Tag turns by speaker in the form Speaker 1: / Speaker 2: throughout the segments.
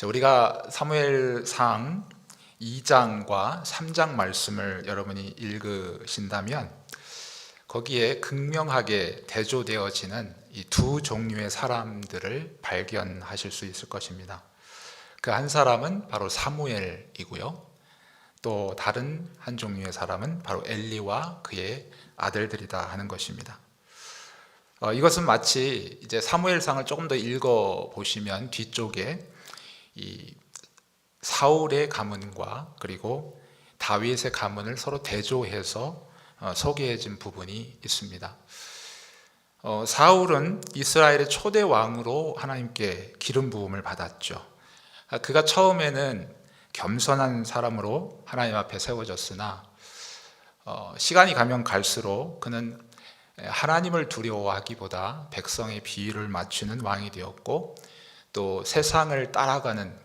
Speaker 1: 우리가 사무엘상 2장과 3장 말씀을 여러분이 읽으신다면 거기에 극명하게 대조되어지는 이 두 종류의 사람들을 발견하실 수 있을 것입니다. 그 한 사람은 바로 사무엘이고요. 또 다른 한 종류의 사람은 바로 엘리와 그의 아들들이다 하는 것입니다. 이것은 마치 이제 사무엘상을 조금 더 읽어 보시면 뒤쪽에 이 사울의 가문과 그리고 다윗의 가문을 서로 대조해서 소개해진 부분이 있습니다. 사울은 이스라엘의 초대 왕으로 하나님께 기름 부음을 받았죠. 그가 처음에는 겸손한 사람으로 하나님 앞에 세워졌으나 시간이 가면 갈수록 그는 하나님을 두려워하기보다 백성의 비위를 맞추는 왕이 되었고 또 세상을 따라가는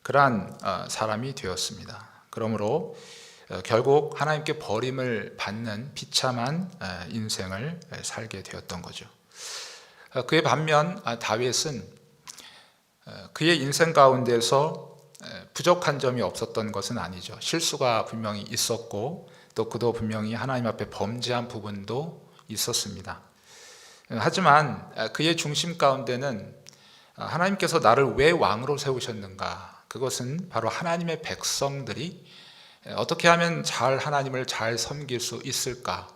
Speaker 1: 그러한 사람이 되었습니다. 그러므로 결국 하나님께 버림을 받는 비참한 인생을 살게 되었던 거죠. 그의 반면 다윗은 그의 인생 가운데서 부족한 점이 없었던 것은 아니죠. 실수가 분명히 있었고 또 그도 분명히 하나님 앞에 범죄한 부분도 있었습니다. 하지만 그의 중심 가운데는 하나님께서 나를 왜 왕으로 세우셨는가? 그것은 바로 하나님의 백성들이 어떻게 하면 하나님을 잘 섬길 수 있을까?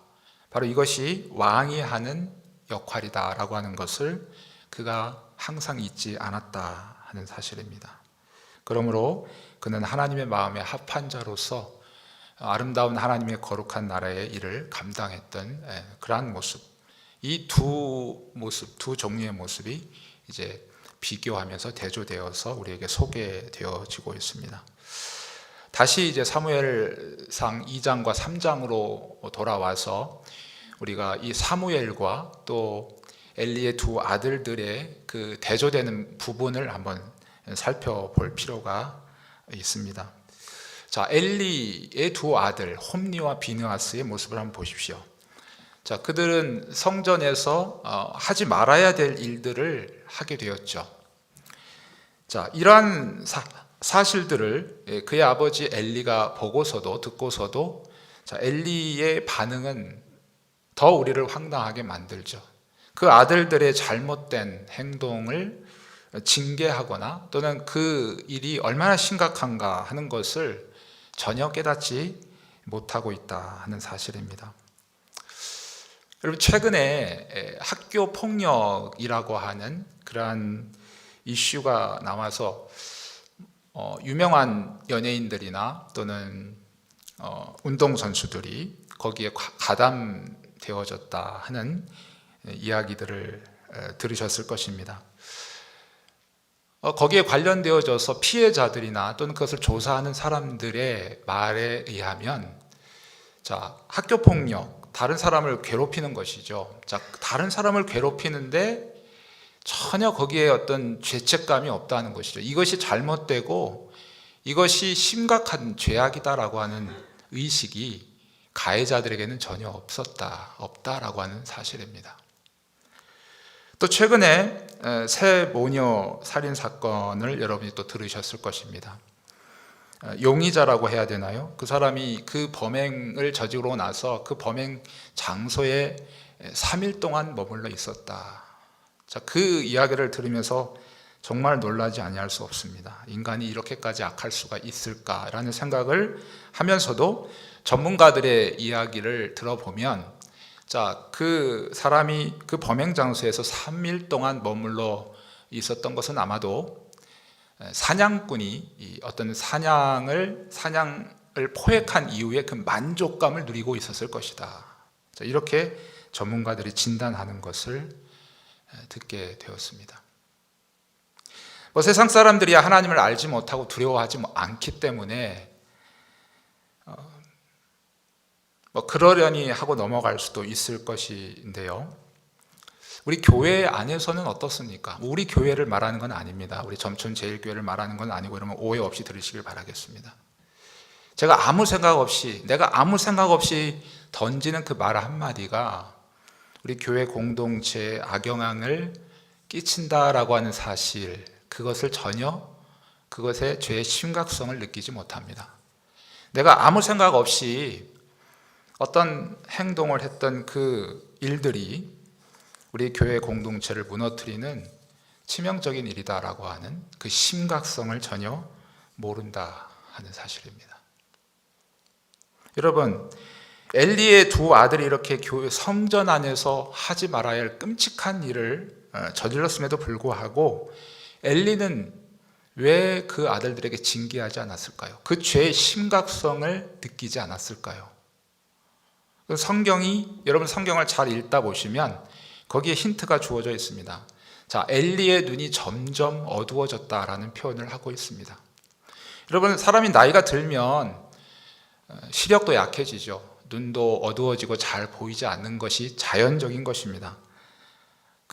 Speaker 1: 바로 이것이 왕이 하는 역할이다라고 하는 것을 그가 항상 잊지 않았다 하는 사실입니다. 그러므로 그는 하나님의 마음에 합한 자로서 아름다운 하나님의 거룩한 나라의 일을 감당했던 그러한 모습, 이 두 종류의 모습이 이제 비교하면서 대조되어서 우리에게 소개되어지고 있습니다. 다시 이제 사무엘상 2장과 3장으로 돌아와서 우리가 이 사무엘과 또 엘리의 두 아들들의 그 대조되는 부분을 한번 살펴볼 필요가 있습니다. 자, 엘리의 두 아들 홈리와 비느하스의 모습을 한번 보십시오. 자, 그들은 성전에서 하지 말아야 될 일들을 하게 되었죠. 자, 이러한 사실들을 그의 아버지 엘리가 보고서도 듣고서도 자, 엘리의 반응은 더 우리를 황당하게 만들죠. 그 아들들의 잘못된 행동을 징계하거나 또는 그 일이 얼마나 심각한가 하는 것을 전혀 깨닫지 못하고 있다 하는 사실입니다. 여러분, 최근에 학교 폭력이라고 하는 그러한 이슈가 나와서 유명한 연예인들이나 또는 운동선수들이 거기에 가담되어졌다 하는 이야기들을 들으셨을 것입니다. 거기에 관련되어져서 피해자들이나 또는 그것을 조사하는 사람들의 말에 의하면 자, 학교 폭력, 다른 사람을 괴롭히는 것이죠. 자, 다른 사람을 괴롭히는데 전혀 거기에 어떤 죄책감이 없다는 것이죠. 이것이 잘못되고 이것이 심각한 죄악이다라고 하는 의식이 가해자들에게는 전혀 없다라고 하는 사실입니다. 또 최근에 새 모녀 살인 사건을 여러분이 또 들으셨을 것입니다. 용의자라고 해야 되나요? 그 사람이 그 범행을 저지르고 나서 그 범행 장소에 3일 동안 머물러 있었다. 자, 그 이야기를 들으면서 정말 놀라지 아니할 수 없습니다. 인간이 이렇게까지 악할 수가 있을까라는 생각을 하면서도 전문가들의 이야기를 들어보면 자, 그 사람이 그 범행 장소에서 3일 동안 머물러 있었던 것은 아마도 사냥꾼이 어떤 사냥을 포획한 이후에 그 만족감을 누리고 있었을 것이다. 자, 이렇게 전문가들이 진단하는 것을 듣게 되었습니다. 세상 사람들이 하나님을 알지 못하고 두려워하지 않기 때문에 그러려니 하고 넘어갈 수도 있을 것인데요. 우리 교회 안에서는 어떻습니까? 우리 교회를 말하는 건 아닙니다. 우리 점촌 제일교회를 말하는 건 아니고 여러분 오해 없이 들으시길 바라겠습니다. 내가 아무 생각 없이 던지는 그 말 한마디가 우리 교회 공동체에 악영향을 끼친다라고 하는 사실, 그것을 전혀 그것의 죄의 심각성을 느끼지 못합니다. 내가 아무 생각 없이 어떤 행동을 했던 그 일들이 우리 교회 공동체를 무너뜨리는 치명적인 일이다라고 하는 그 심각성을 전혀 모른다 하는 사실입니다. 여러분, 엘리의 두 아들이 이렇게 교회 성전 안에서 하지 말아야 할 끔찍한 일을 저질렀음에도 불구하고 엘리는 왜 그 아들들에게 징계하지 않았을까요? 그 죄의 심각성을 느끼지 않았을까요? 여러분 성경을 잘 읽다 보시면 거기에 힌트가 주어져 있습니다. 자, 엘리의 눈이 점점 어두워졌다라는 표현을 하고 있습니다. 여러분, 사람이 나이가 들면 시력도 약해지죠. 눈도 어두워지고 잘 보이지 않는 것이 자연적인 것입니다.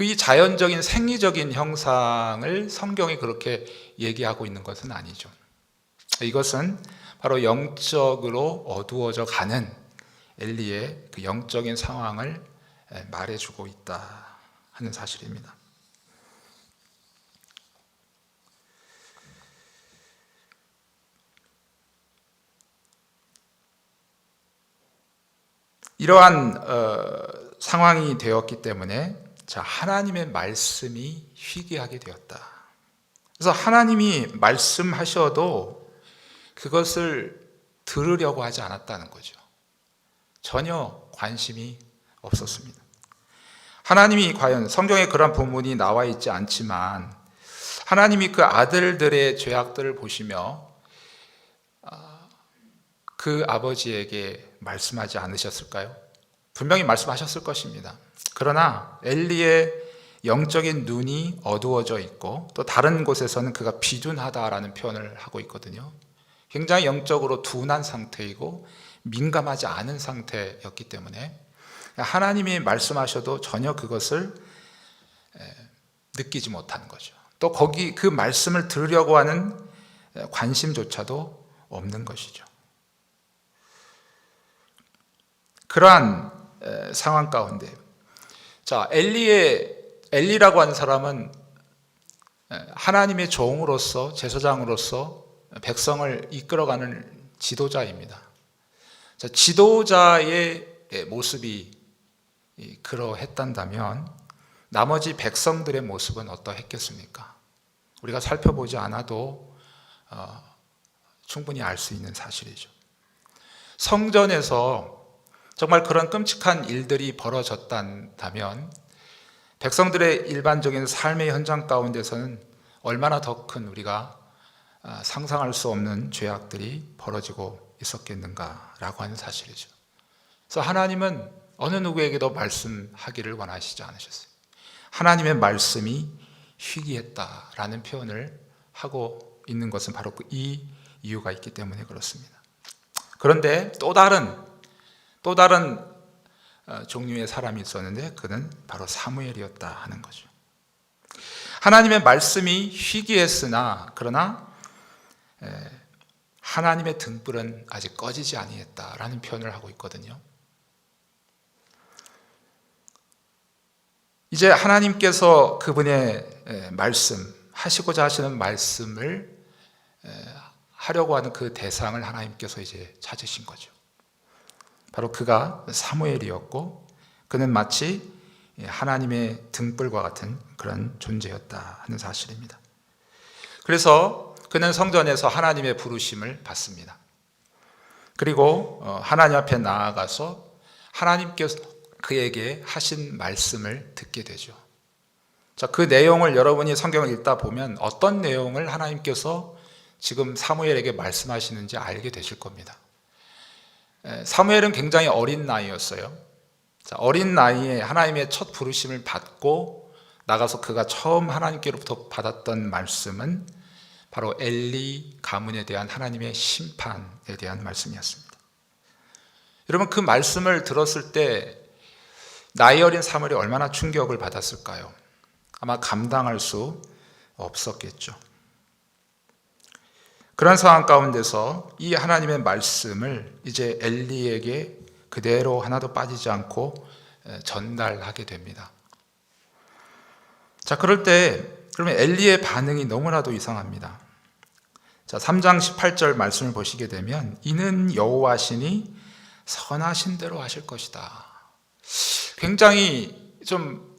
Speaker 1: 이 자연적인 생리적인 형상을 성경이 그렇게 얘기하고 있는 것은 아니죠. 이것은 바로 영적으로 어두워져 가는 엘리의 그 영적인 상황을 말해주고 있다 하는 사실입니다. 이러한 상황이 되었기 때문에 하나님의 말씀이 희귀하게 되었다. 그래서 하나님이 말씀하셔도 그것을 들으려고 하지 않았다는 거죠. 전혀 관심이 없었습니다. 하나님이 과연 성경에 그런 본문이 나와 있지 않지만 하나님이 그 아들들의 죄악들을 보시며 그 아버지에게 말씀하지 않으셨을까요? 분명히 말씀하셨을 것입니다. 그러나 엘리의 영적인 눈이 어두워져 있고 또 다른 곳에서는 그가 비둔하다라는 표현을 하고 있거든요. 굉장히 영적으로 둔한 상태이고 민감하지 않은 상태였기 때문에 하나님이 말씀하셔도 전혀 그것을 느끼지 못하는 거죠. 또 그 말씀을 들으려고 하는 관심조차도 없는 것이죠. 그러한 상황 가운데 엘리라고 하는 사람은 하나님의 종으로서 제사장으로서 백성을 이끌어가는 지도자입니다. 지도자의 모습이 그러했단다면 나머지 백성들의 모습은 어떠했겠습니까? 우리가 살펴보지 않아도 충분히 알 수 있는 사실이죠. 성전에서 정말 그런 끔찍한 일들이 벌어졌다면 백성들의 일반적인 삶의 현장 가운데서는 얼마나 더 큰 우리가 상상할 수 없는 죄악들이 벌어지고 있었겠는가라고 하는 사실이죠. 그래서 하나님은 어느 누구에게도 말씀하기를 원하시지 않으셨어요. 하나님의 말씀이 희귀했다라는 표현을 하고 있는 것은 바로 이 이유가 있기 때문에 그렇습니다. 그런데 또 다른 종류의 사람이 있었는데 그는 바로 사무엘이었다 하는 거죠. 하나님의 말씀이 희귀했으나 그러나 하나님의 등불은 아직 꺼지지 아니했다라는 표현을 하고 있거든요. 이제 하나님께서 그분의 하시고자 하시는 말씀을 하려고 하는 그 대상을 하나님께서 이제 찾으신 거죠. 바로 그가 사무엘이었고 그는 마치 하나님의 등불과 같은 그런 존재였다 하는 사실입니다. 그래서 그는 성전에서 하나님의 부르심을 받습니다. 그리고 하나님 앞에 나아가서 하나님께서 그에게 하신 말씀을 듣게 되죠. 그 내용을 여러분이 성경을 읽다 보면 어떤 내용을 하나님께서 지금 사무엘에게 말씀하시는지 알게 되실 겁니다. 사무엘은 굉장히 어린 나이였어요. 어린 나이에 하나님의 첫 부르심을 받고 나가서 그가 처음 하나님께로부터 받았던 말씀은 바로 엘리 가문에 대한 하나님의 심판에 대한 말씀이었습니다. 여러분, 그 말씀을 들었을 때 나이 어린 사무엘이 얼마나 충격을 받았을까요? 아마 감당할 수 없었겠죠. 그런 상황 가운데서 이 하나님의 말씀을 이제 엘리에게 그대로 하나도 빠지지 않고 전달하게 됩니다. 그럴 때 그러면 엘리의 반응이 너무나도 이상합니다. 자, 3장 18절 말씀을 보시게 되면 이는 여호와시니 선하신 대로 하실 것이다. 굉장히 좀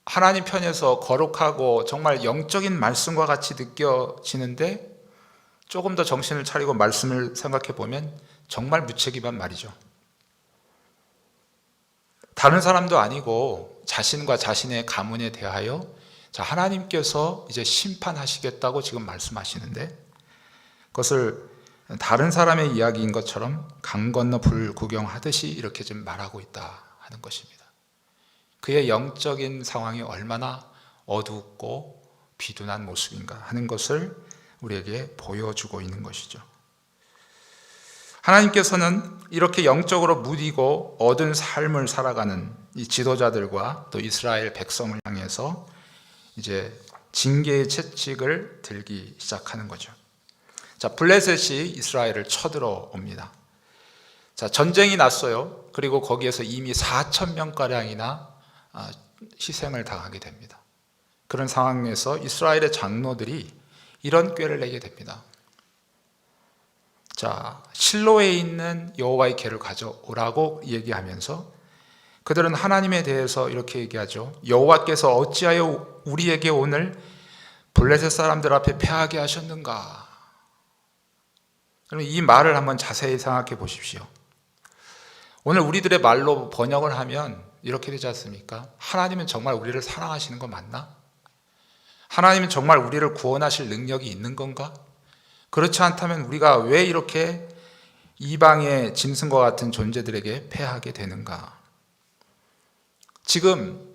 Speaker 1: 하나님 편에서 거룩하고 정말 영적인 말씀과 같이 느껴지는데 조금 더 정신을 차리고 말씀을 생각해 보면 정말 무책임한 말이죠. 다른 사람도 아니고 자신과 자신의 가문에 대하여 자, 하나님께서 이제 심판하시겠다고 지금 말씀하시는데 그것을 다른 사람의 이야기인 것처럼 강 건너 불 구경하듯이 이렇게 좀 말하고 있다 하는 것입니다. 그의 영적인 상황이 얼마나 어둡고 비둔한 모습인가 하는 것을 우리에게 보여주고 있는 것이죠. 하나님께서는 이렇게 영적으로 무디고 어두운 삶을 살아가는 이 지도자들과 또 이스라엘 백성을 향해서 이제 징계의 채찍을 들기 시작하는 거죠. 자, 블레셋이 이스라엘을 쳐들어 옵니다. 자, 전쟁이 났어요. 그리고 거기에서 이미 4,000명가량이나 희생을 당하게 됩니다. 그런 상황에서 이스라엘의 장로들이 이런 꾀를 내게 됩니다. 자, 실로에 있는 여호와의 궤를 가져오라고 얘기하면서 그들은 하나님에 대해서 이렇게 얘기하죠. 여호와께서 어찌하여 우리에게 오늘 블레셋 사람들 앞에 패하게 하셨는가? 그럼 이 말을 한번 자세히 생각해 보십시오. 오늘 우리들의 말로 번역을 하면 이렇게 되지 않습니까? 하나님은 정말 우리를 사랑하시는 거 맞나? 하나님은 정말 우리를 구원하실 능력이 있는 건가? 그렇지 않다면 우리가 왜 이렇게 이방의 짐승과 같은 존재들에게 패하게 되는가? 지금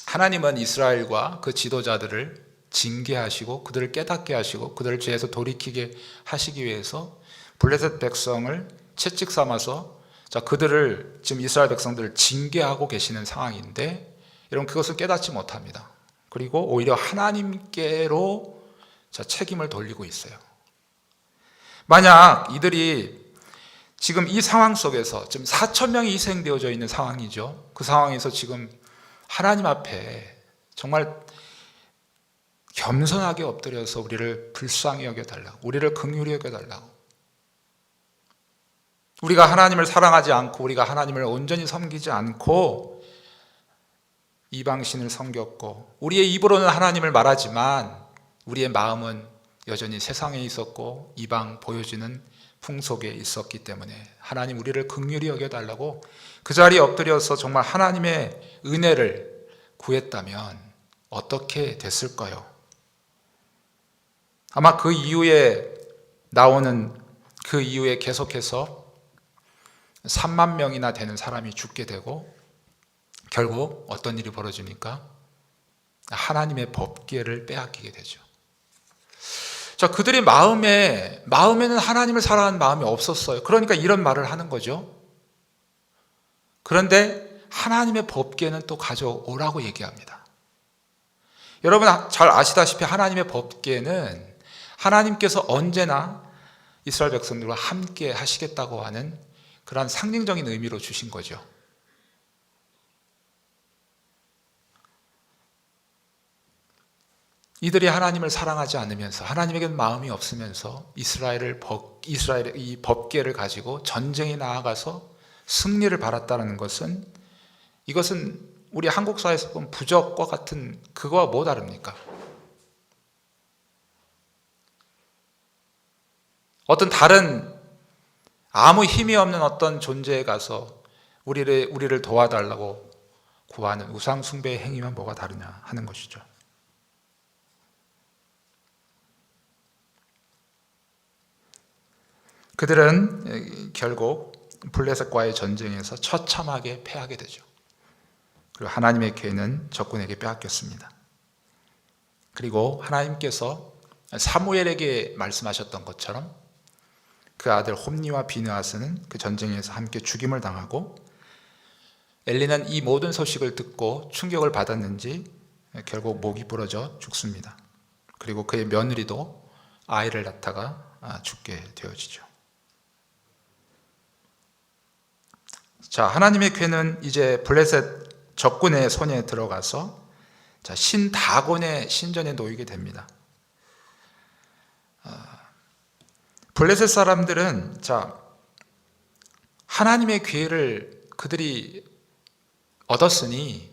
Speaker 1: 하나님은 이스라엘과 그 지도자들을 징계하시고 그들을 깨닫게 하시고 그들을 죄에서 돌이키게 하시기 위해서 블레셋 백성을 채찍 삼아서 자, 그들을 지금 이스라엘 백성들을 징계하고 계시는 상황인데 여러분 그것을 깨닫지 못합니다. 그리고 오히려 하나님께로 자, 책임을 돌리고 있어요. 만약 이들이 지금 이 상황 속에서 지금 4,000명이 희생되어져 있는 상황이죠. 그 상황에서 지금 하나님 앞에 정말 겸손하게 엎드려서 우리를 불쌍히 여겨달라고, 우리를 긍휼히 여겨달라고, 우리가 하나님을 사랑하지 않고 우리가 하나님을 온전히 섬기지 않고 이방신을 섬겼고 우리의 입으로는 하나님을 말하지만 우리의 마음은 여전히 세상에 있었고 이방 보여지는 풍속에 있었기 때문에 하나님 우리를 긍휼히 여겨달라고 그 자리에 엎드려서 정말 하나님의 은혜를 구했다면 어떻게 됐을까요? 아마 그 이후에 계속해서 3만 명이나 되는 사람이 죽게 되고 결국 어떤 일이 벌어집니까? 하나님의 법궤를 빼앗기게 되죠. 자, 그들의 마음에는 하나님을 사랑하는 마음이 없었어요. 그러니까 이런 말을 하는 거죠. 그런데 하나님의 법궤는 또 가져오라고 얘기합니다. 여러분 잘 아시다시피 하나님의 법궤는 하나님께서 언제나 이스라엘 백성들과 함께 하시겠다고 하는 그러한 상징적인 의미로 주신 거죠. 이들이 하나님을 사랑하지 않으면서 하나님에게는 마음이 없으면서 이스라엘의 이 법궤를 가지고 전쟁에 나아가서 승리를 받았다는 것은 이것은 우리 한국 사회에서 보면 부적과 같은 그거와 뭐 다릅니까? 어떤 다른 아무 힘이 없는 어떤 존재에 가서 우리를 도와달라고 구하는 우상 숭배의 행위와 뭐가 다르냐 하는 것이죠. 그들은 결국 블레셋과의 전쟁에서 처참하게 패하게 되죠. 그리고 하나님의 궤는 적군에게 빼앗겼습니다. 그리고 하나님께서 사무엘에게 말씀하셨던 것처럼 그 아들 홈니와 비느하스는 그 전쟁에서 함께 죽임을 당하고 엘리는 이 모든 소식을 듣고 충격을 받았는지 결국 목이 부러져 죽습니다. 그리고 그의 며느리도 아이를 낳다가 죽게 되어지죠. 자, 하나님의 궤는 이제 블레셋 적군의 손에 들어가서 자, 신다곤의 신전에 놓이게 됩니다. 블레셋 사람들은 하나님의 기회를 그들이 얻었으니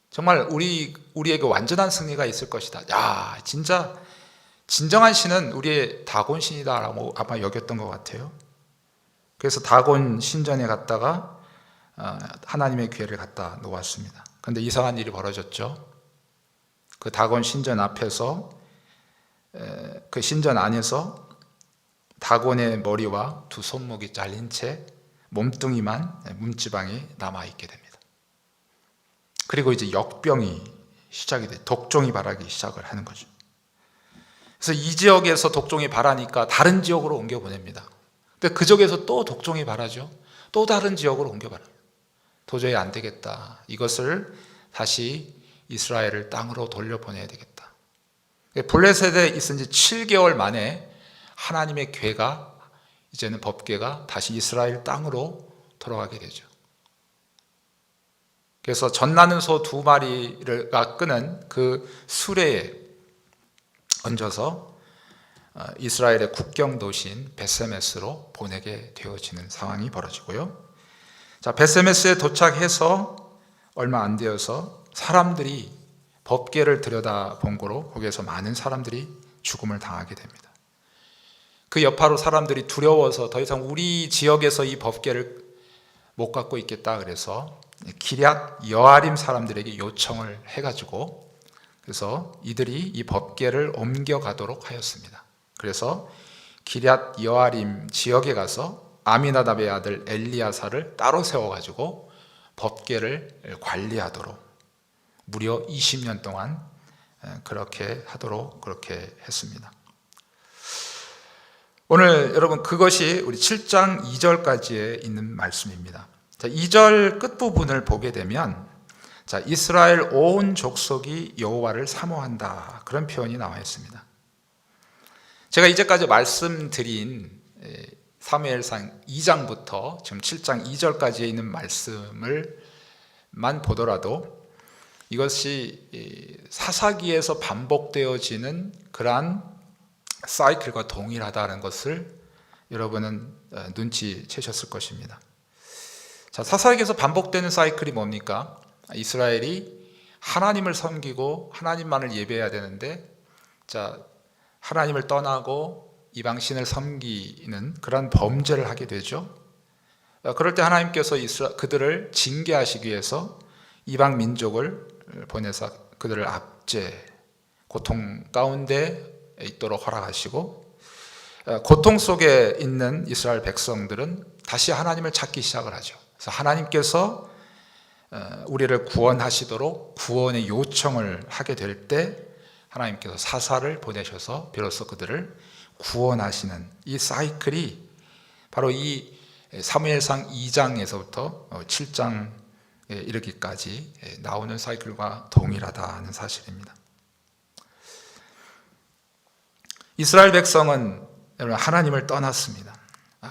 Speaker 1: 정말 우리에게 완전한 승리가 있을 것이다. 야, 진짜 진정한 신은 우리의 다곤 신이다라고 아마 여겼던 것 같아요. 그래서 다곤 신전에 갔다가 하나님의 기회를 갖다 놓았습니다. 그런데 이상한 일이 벌어졌죠. 그 다곤 신전 앞에서, 그 신전 안에서 다곤의 머리와 두 손목이 잘린 채 몸뚱이만, 몸지방이 남아있게 됩니다. 그리고 이제 역병이 시작이 돼, 독종이 발하기 시작을 하는 거죠. 그래서 이 지역에서 독종이 발하니까 다른 지역으로 옮겨 보냅니다. 근데 그 지역에서 또 독종이 발하죠. 또 다른 지역으로 옮겨 발합니다. 도저히 안 되겠다. 이것을 다시 이스라엘을 땅으로 돌려보내야 되겠다. 블레셋에 있은 지 7개월 만에 하나님의 궤가, 이제는 법궤가 다시 이스라엘 땅으로 돌아가게 되죠. 그래서 젖나는 소 2마리가 끄는 그 수레에 얹어서 이스라엘의 국경 도시인 벳세메스로 보내게 되어지는 상황이 벌어지고요. 벳세메스에 도착해서 얼마 안 되어서 사람들이 법궤를 들여다본 거로 거기에서 많은 사람들이 죽음을 당하게 됩니다. 그 여파로 사람들이 두려워서 더 이상 우리 지역에서 이 법궤를 못 갖고 있겠다 그래서 기럇 여아림 사람들에게 요청을 해가지고, 그래서 이들이 이 법궤를 옮겨가도록 하였습니다. 그래서 기럇 여아림 지역에 가서 아미나답의 아들 엘리야사를 따로 세워가지고 법궤를 관리하도록 무려 20년 동안 그렇게 하도록 그렇게 했습니다. 오늘 여러분, 그것이 우리 7장 2절까지에 있는 말씀입니다. 2절 끝부분을 보게 되면 이스라엘 온 족속이 여호와를 사모한다, 그런 표현이 나와 있습니다. 제가 이제까지 말씀드린 사무엘상 2장부터 지금 7장 2절까지에 있는 말씀을만 보더라도 이것이 사사기에서 반복되어지는 그러한 사이클과 동일하다는 것을 여러분은 눈치채셨을 것입니다. 사사기에서 반복되는 사이클이 뭡니까? 이스라엘이 하나님을 섬기고 하나님만을 예배해야 되는데 하나님을 떠나고 이방신을 섬기는 그런 범죄를 하게 되죠. 그럴 때 하나님께서 그들을 징계하시기 위해서 이방 민족을 보내서 그들을 압제, 고통 가운데 있도록 허락하시고, 고통 속에 있는 이스라엘 백성들은 다시 하나님을 찾기 시작을 하죠. 그래서 하나님께서 우리를 구원하시도록 구원의 요청을 하게 될 때 하나님께서 사사를 보내셔서 비로소 그들을 구원하시는 이 사이클이 바로 이 사무엘상 2장에서부터 7장에 이르기까지 나오는 사이클과 동일하다는 사실입니다. 이스라엘 백성은 하나님을 떠났습니다.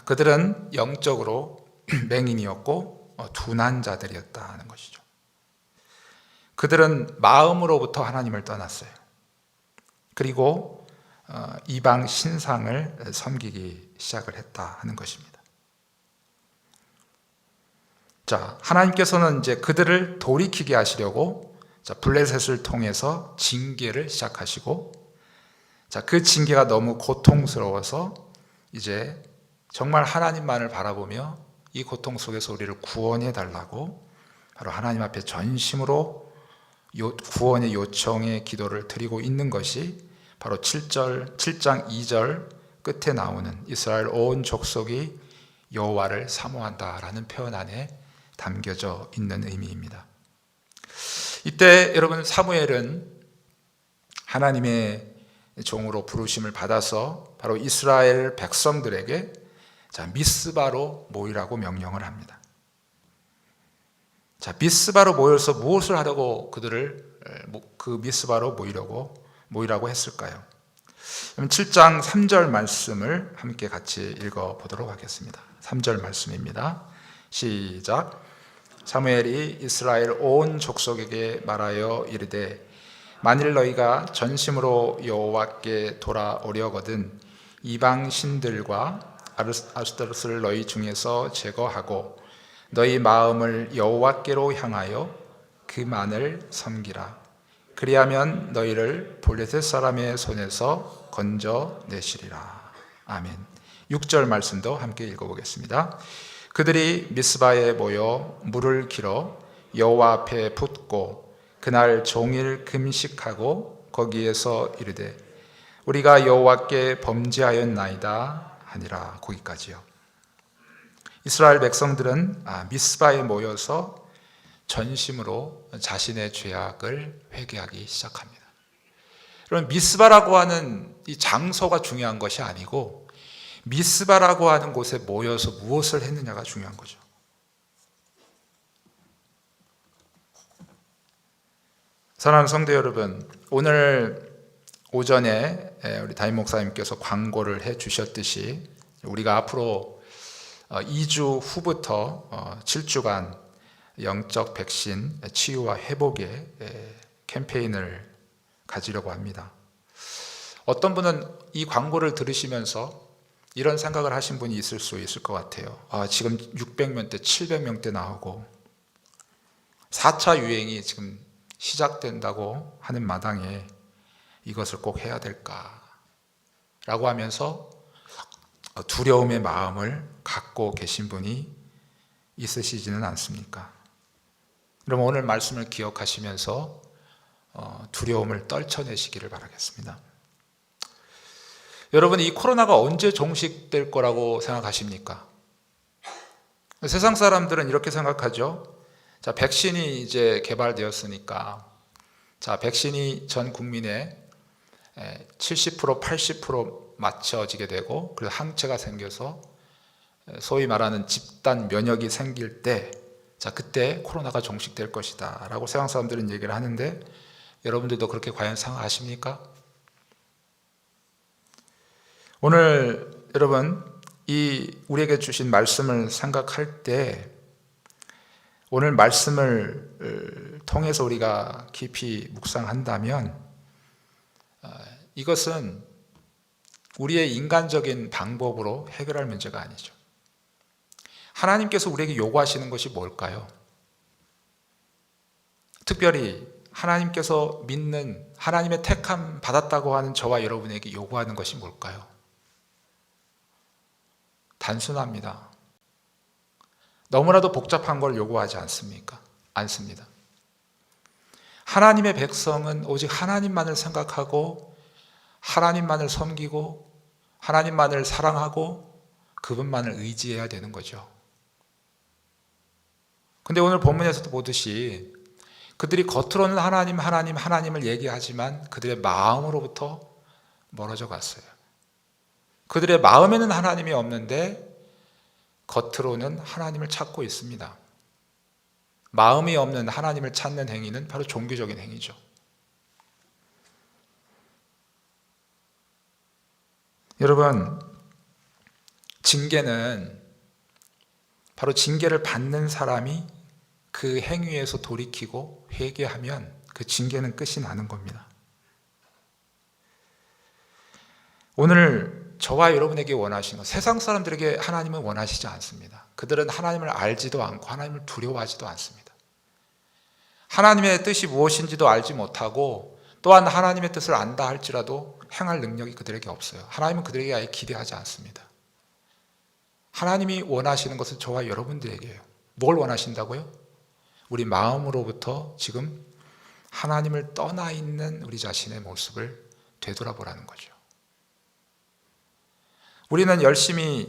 Speaker 1: 그들은 영적으로 맹인이었고 둔한 자들이었다는 것이죠. 그들은 마음으로부터 하나님을 떠났어요. 그리고 이방 신상을 섬기기 시작을 했다 하는 것입니다. 하나님께서는 이제 그들을 돌이키게 하시려고 블레셋을 통해서 징계를 시작하시고, 그 징계가 너무 고통스러워서 이제 정말 하나님만을 바라보며 이 고통 속에서 우리를 구원해 달라고 바로 하나님 앞에 전심으로 구원의 요청의 기도를 드리고 있는 것이 바로 7장 2절 끝에 나오는 이스라엘 온 족속이 여호와를 사모한다라는 표현 안에 담겨져 있는 의미입니다. 이때 여러분, 사무엘은 하나님의 종으로 부르심을 받아서 바로 이스라엘 백성들에게 미스바로 모이라고 명령을 합니다. 미스바로 모여서 무엇을 하려고 그들을 그 미스바로 모이라고 했을까요? 7장 3절 말씀을 함께 같이 읽어보도록 하겠습니다. 3절 말씀입니다. 시작. 사무엘이 이스라엘 온 족속에게 말하여 이르되 만일 너희가 전심으로 여호와께 돌아오려거든 이방 신들과 아스타로스를 너희 중에서 제거하고 너희 마음을 여호와께로 향하여 그만을 섬기라. 그리하면 너희를 블레셋 사람의 손에서 건져내시리라. 아멘. 6절 말씀도 함께 읽어보겠습니다. 그들이 미스바에 모여 물을 길어 여호와 앞에 붓고 그날 종일 금식하고 거기에서 이르되 우리가 여호와께 범죄하였나이다 하니라. 거기까지요. 이스라엘 백성들은 미스바에 모여서 전심으로 자신의 죄악을 회개하기 시작합니다. 그럼 미스바라고 하는 이 장소가 중요한 것이 아니고 미스바라고 하는 곳에 모여서 무엇을 했느냐가 중요한 거죠. 사랑하는 성도 여러분, 오늘 오전에 우리 담임 목사님께서 광고를 해 주셨듯이 우리가 앞으로 2주 후부터 7주간 영적 백신 치유와 회복의 캠페인을 가지려고 합니다. 어떤 분은 이 광고를 들으시면서 이런 생각을 하신 분이 있을 수 있을 것 같아요. 지금 600명대, 700명대 나오고 4차 유행이 지금 시작된다고 하는 마당에 이것을 꼭 해야 될까? 라고 하면서 두려움의 마음을 갖고 계신 분이 있으시지는 않습니까? 그럼 오늘 말씀을 기억하시면서 두려움을 떨쳐내시기를 바라겠습니다. 여러분, 이 코로나가 언제 종식될 거라고 생각하십니까? 세상 사람들은 이렇게 생각하죠. 자, 백신이 이제 개발되었으니까, 자, 백신이 전 국민의 70%, 80% 맞춰지게 되고, 그래서 항체가 생겨서 소위 말하는 집단 면역이 생길 때, 자, 그때 코로나가 종식될 것이다 라고 세상 사람들은 얘기를 하는데, 여러분들도 그렇게 과연 생각하십니까? 오늘 여러분, 이 우리에게 주신 말씀을 생각할 때 오늘 말씀을 통해서 우리가 깊이 묵상한다면 이것은 우리의 인간적인 방법으로 해결할 문제가 아니죠. 하나님께서 우리에게 요구하시는 것이 뭘까요? 특별히 하나님께서 믿는 하나님의 택함 받았다고 하는 저와 여러분에게 요구하는 것이 뭘까요? 단순합니다. 너무나도 복잡한 걸 요구하지 않습니다. 하나님의 백성은 오직 하나님만을 생각하고 하나님만을 섬기고 하나님만을 사랑하고 그분만을 의지해야 되는 거죠. 근데 오늘 본문에서도 보듯이 그들이 겉으로는 하나님을 얘기하지만 그들의 마음으로부터 멀어져 갔어요. 그들의 마음에는 하나님이 없는데 겉으로는 하나님을 찾고 있습니다. 마음이 없는 하나님을 찾는 행위는 바로 종교적인 행위죠. 여러분, 징계는 바로 징계를 받는 사람이 그 행위에서 돌이키고 회개하면 그 징계는 끝이 나는 겁니다. 오늘 저와 여러분에게 원하시는 것, 세상 사람들에게 하나님은 원하시지 않습니다. 그들은 하나님을 알지도 않고 하나님을 두려워하지도 않습니다. 하나님의 뜻이 무엇인지도 알지 못하고 또한 하나님의 뜻을 안다 할지라도 행할 능력이 그들에게 없어요. 하나님은 그들에게 아예 기대하지 않습니다. 하나님이 원하시는 것은 저와 여러분들에게요. 뭘 원하신다고요? 우리 마음으로부터 지금 하나님을 떠나 있는 우리 자신의 모습을 되돌아보라는 거죠. 우리는 열심히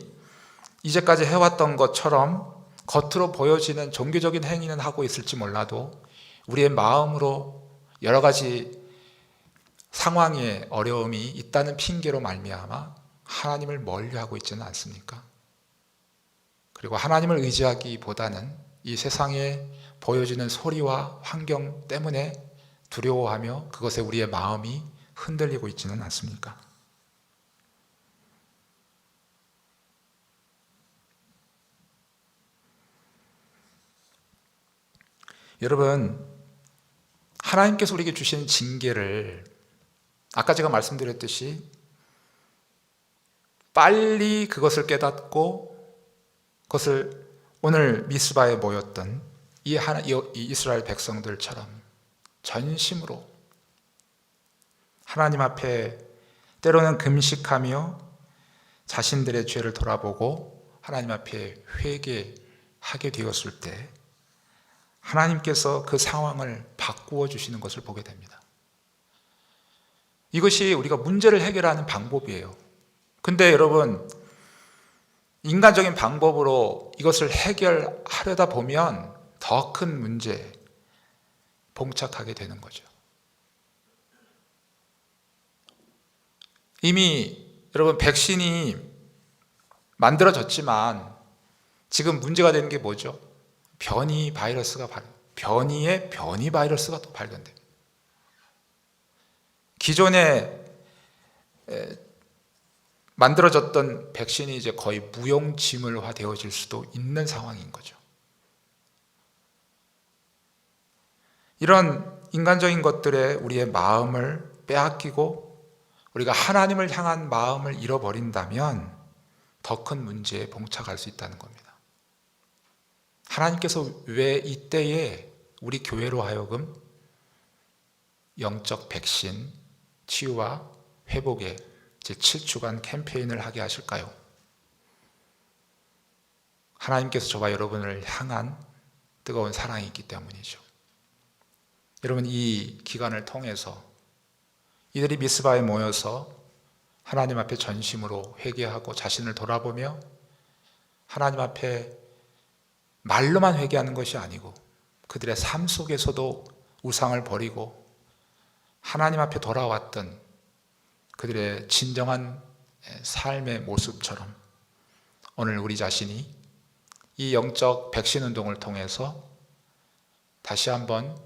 Speaker 1: 이제까지 해왔던 것처럼 겉으로 보여지는 종교적인 행위는 하고 있을지 몰라도 우리의 마음으로 여러 가지 상황에 어려움이 있다는 핑계로 말미암아 하나님을 멀리하고 있지는 않습니까? 그리고 하나님을 의지하기보다는 이 세상에 보여지는 소리와 환경 때문에 두려워하며 그것에 우리의 마음이 흔들리고 있지는 않습니까? 여러분, 하나님께서 우리에게 주시는 징계를 아까 제가 말씀드렸듯이 빨리 그것을 깨닫고 그것을 오늘 미스바에 모였던 이 이스라엘 백성들처럼 전심으로 하나님 앞에 때로는 금식하며 자신들의 죄를 돌아보고 하나님 앞에 회개하게 되었을 때 하나님께서 그 상황을 바꾸어 주시는 것을 보게 됩니다. 이것이 우리가 문제를 해결하는 방법이에요. 근데 여러분, 인간적인 방법으로 이것을 해결하려다 보면 더 큰 문제에 봉착하게 되는 거죠. 이미 여러분 백신이 만들어졌지만 지금 문제가 되는 게 뭐죠? 변이 바이러스가 또 발견돼요. 기존에 만들어졌던 백신이 이제 거의 무용지물화 되어질 수도 있는 상황인 거죠. 이런 인간적인 것들에 우리의 마음을 빼앗기고 우리가 하나님을 향한 마음을 잃어버린다면 더 큰 문제에 봉착할 수 있다는 겁니다. 하나님께서 왜 이때에 우리 교회로 하여금 영적 백신 치유와 회복의 제7주간 캠페인을 하게 하실까요? 하나님께서 저와 여러분을 향한 뜨거운 사랑이 있기 때문이죠. 여러분, 이 기간을 통해서 이들이 미스바에 모여서 하나님 앞에 전심으로 회개하고 자신을 돌아보며 하나님 앞에 말로만 회개하는 것이 아니고 그들의 삶 속에서도 우상을 버리고 하나님 앞에 돌아왔던 그들의 진정한 삶의 모습처럼 오늘 우리 자신이 이 영적 백신 운동을 통해서 다시 한번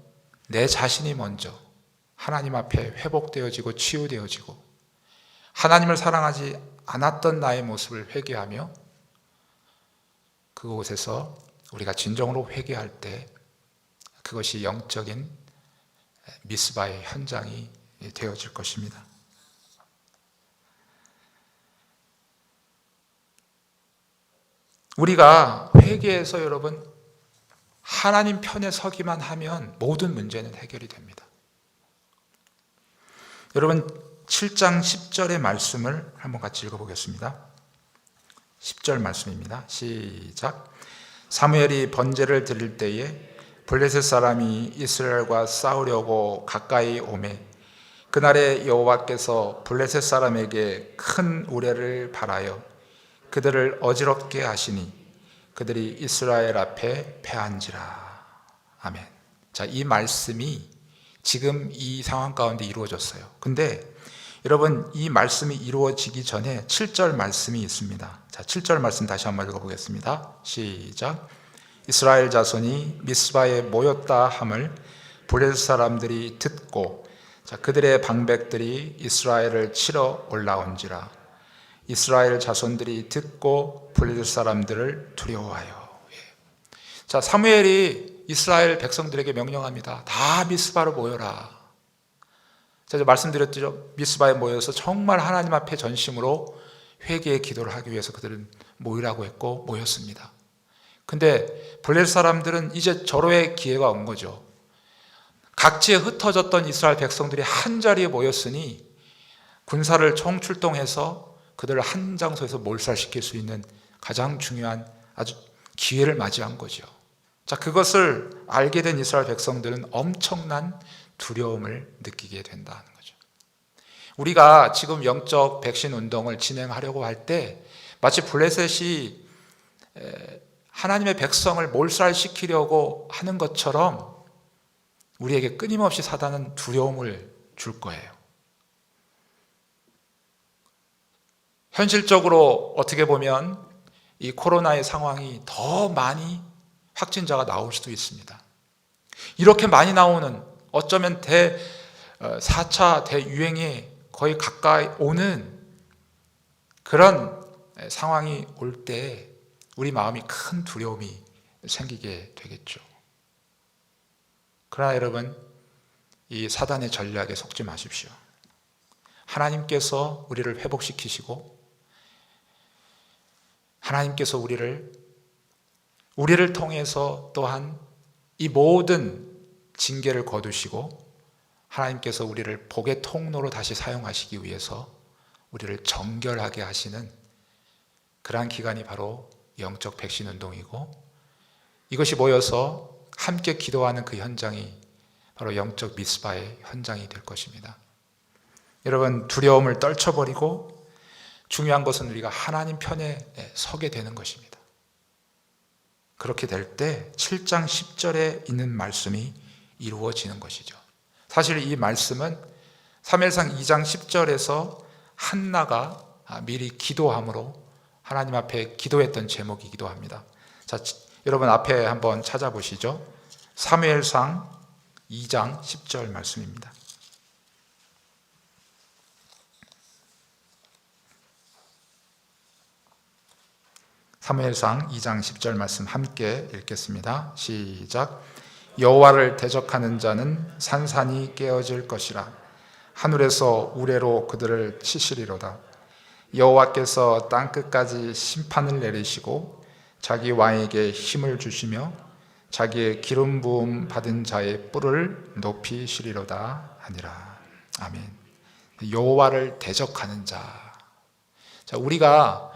Speaker 1: 내 자신이 먼저 하나님 앞에 회복되어지고 치유되어지고 하나님을 사랑하지 않았던 나의 모습을 회개하며 그곳에서 우리가 진정으로 회개할 때 그것이 영적인 미스바의 현장이 되어질 것입니다. 우리가 회개해서 여러분 하나님 편에 서기만 하면 모든 문제는 해결이 됩니다. 여러분 7장 10절의 말씀을 한번 같이 읽어보겠습니다. 10절 말씀입니다. 시작. 사무엘이 번제를 드릴 때에 블레셋 사람이 이스라엘과 싸우려고 가까이 오매 그날에 여호와께서 블레셋 사람에게 큰 우레를 발하여 그들을 어지럽게 하시니 그들이 이스라엘 앞에 패한지라. 아멘. 자, 이 말씀이 지금 이 상황 가운데 이루어졌어요. 근데 여러분 이 말씀이 이루어지기 전에 7절 말씀이 있습니다. 자, 7절 말씀 다시 한번 읽어보겠습니다. 시작. 이스라엘 자손이 미스바에 모였다 함을 블레셋 사람들이 듣고 자, 그들의 방백들이 이스라엘을 치러 올라온지라. 이스라엘 자손들이 듣고 블레셋 사람들을 두려워하여. 자, 사무엘이 이스라엘 백성들에게 명령합니다. 다 미스바로 모여라. 제가 말씀드렸죠. 미스바에 모여서 정말 하나님 앞에 전심으로 회개의 기도를 하기 위해서 그들은 모이라고 했고 모였습니다. 근데 블레셋 사람들은 이제 절호의 기회가 온 거죠. 각지에 흩어졌던 이스라엘 백성들이 한 자리에 모였으니 군사를 총출동해서 그들을 한 장소에서 몰살시킬 수 있는 가장 중요한 아주 기회를 맞이한 거죠. 자, 그것을 알게 된 이스라엘 백성들은 엄청난 두려움을 느끼게 된다는 거죠. 우리가 지금 영적 백신 운동을 진행하려고 할 때 마치 블레셋이 하나님의 백성을 몰살시키려고 하는 것처럼 우리에게 끊임없이 사단은 두려움을 줄 거예요. 현실적으로 어떻게 보면 이 코로나의 상황이 더 많이 확진자가 나올 수도 있습니다. 이렇게 많이 나오는 어쩌면 4차 대유행에 거의 가까이 오는 그런 상황이 올 때 우리 마음이 큰 두려움이 생기게 되겠죠. 그러나 여러분, 이 사단의 전략에 속지 마십시오. 하나님께서 우리를 회복시키시고 하나님께서 우리를 통해서 또한 이 모든 징계를 거두시고 하나님께서 우리를 복의 통로로 다시 사용하시기 위해서 우리를 정결하게 하시는 그러한 기간이 바로 영적 백신 운동이고, 이것이 모여서 함께 기도하는 그 현장이 바로 영적 미스바의 현장이 될 것입니다. 여러분, 두려움을 떨쳐버리고 중요한 것은 우리가 하나님 편에 서게 되는 것입니다. 그렇게 될 때 7장 10절에 있는 말씀이 이루어지는 것이죠. 사실 이 말씀은 사무엘상 2장 10절에서 한나가 미리 기도함으로 하나님 앞에 기도했던 제목이기도 합니다. 자, 여러분 앞에 한번 찾아보시죠. 사무엘상 2장 10절 말씀입니다. 사무엘상 2장 10절 말씀 함께 읽겠습니다. 시작. 여호와를 대적하는 자는 산산이 깨어질 것이라. 하늘에서 우레로 그들을 치시리로다. 여호와께서 땅끝까지 심판을 내리시고 자기 왕에게 힘을 주시며 자기의 기름 부음 받은 자의 뿔을 높이시리로다 하니라. 아멘. 여호와를 대적하는 자. 자, 우리가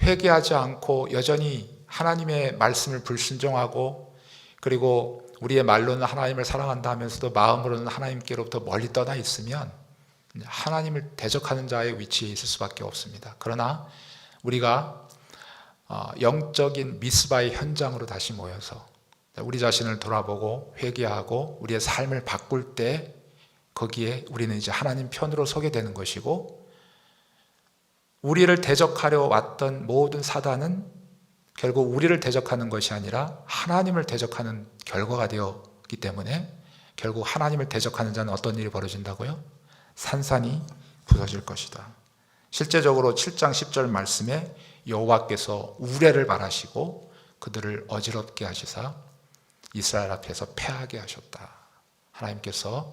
Speaker 1: 회개하지 않고 여전히 하나님의 말씀을 불순종하고, 그리고 우리의 말로는 하나님을 사랑한다 하면서도 마음으로는 하나님께로부터 멀리 떠나 있으면 하나님을 대적하는 자의 위치에 있을 수밖에 없습니다. 그러나 우리가 영적인 미스바의 현장으로 다시 모여서 우리 자신을 돌아보고 회개하고 우리의 삶을 바꿀 때 거기에 우리는 이제 하나님 편으로 서게 되는 것이고, 우리를 대적하려 왔던 모든 사단은 결국 우리를 대적하는 것이 아니라 하나님을 대적하는 결과가 되었기 때문에 결국 하나님을 대적하는 자는 어떤 일이 벌어진다고요? 산산이 부서질 것이다. 실제적으로 7장 10절 말씀에 여호와께서 우레를 말하시고 그들을 어지럽게 하시사 이스라엘 앞에서 패하게 하셨다. 하나님께서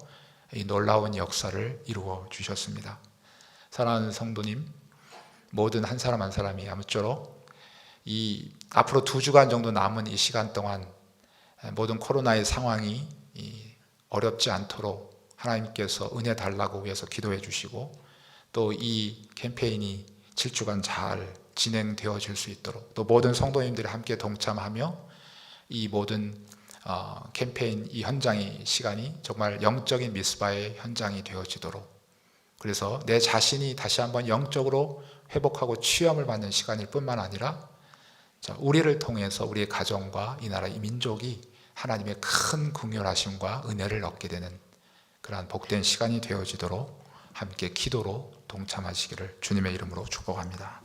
Speaker 1: 이 놀라운 역사를 이루어 주셨습니다. 사랑하는 성도님, 모든 한 사람 한 사람이 아무쪼록 이 앞으로 2주간 정도 남은 이 시간 동안 모든 코로나의 상황이 어렵지 않도록 하나님께서 은혜 달라고 위해서 기도해 주시고, 또 이 캠페인이 7주간 잘 진행되어질 수 있도록 또 모든 성도님들이 함께 동참하며 이 모든 캠페인 이 현장의 시간이 정말 영적인 미스바의 현장이 되어지도록, 그래서 내 자신이 다시 한번 영적으로 회복하고 취함을 받는 시간일 뿐만 아니라 우리를 통해서 우리의 가정과 이 나라 이 민족이 하나님의 큰 긍휼하심과 은혜를 얻게 되는 그러한 복된 시간이 되어지도록 함께 기도로 동참하시기를 주님의 이름으로 축복합니다.